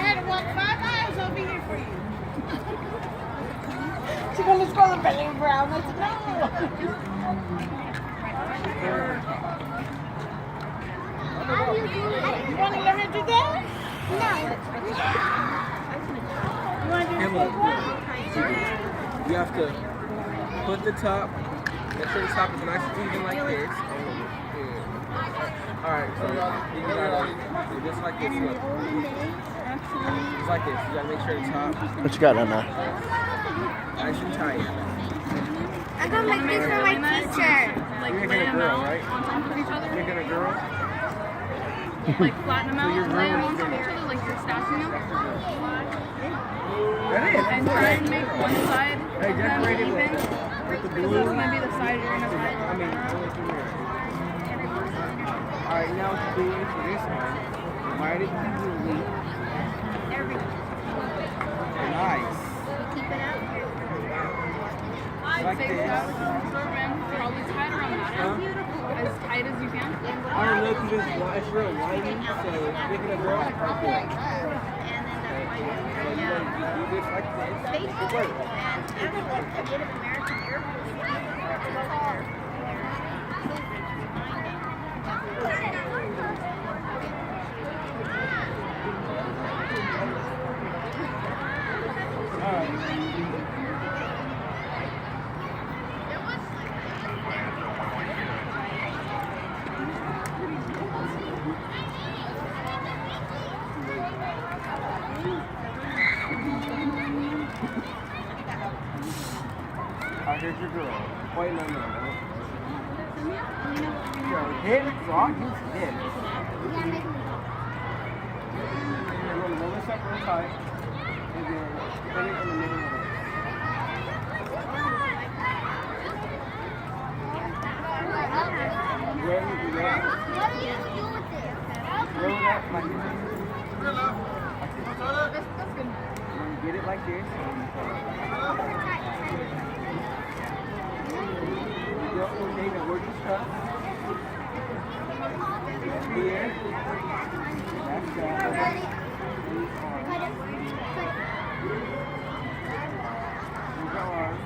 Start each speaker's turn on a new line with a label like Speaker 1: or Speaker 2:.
Speaker 1: had to walk 5 miles over here for you. She's going to call the belly brown. I said, no. You want to learn to do that? You want to do
Speaker 2: You have to put the top, make sure the top is nice and even like this. Alright, so you gotta do just like this. Look. Just like this. You gotta make sure the top.
Speaker 3: What you got on now?
Speaker 2: Nice and tight.
Speaker 4: I'm gonna make this for my teacher.
Speaker 2: Like you're making a girl, right? You're making a girl?
Speaker 5: Like flatten them out, lay them on top of each other like you're stacking them. And try and make one side of them even. Because that's going to be the side you're going to fight.
Speaker 2: Alright, now what you do for this one, divide it evenly. Nice. Like
Speaker 5: Take
Speaker 2: this.
Speaker 5: that absorbent, probably tie it around that end, as tight as you can.
Speaker 2: I don't know because it's real lighting, so making a girl is pretty good. So you want to do this like this. It works.
Speaker 4: Native American Air Force.
Speaker 2: Alright, here's your girl. Wait, no. Hit it, so I'll use hit. You're going to roll this up real tight, and then put it in the middle of it. Where would you go?
Speaker 4: What do you do with it?
Speaker 2: Roll it up like this. And you get it like this. You go okay, now where'd you start? Here. That's that. Use your arm.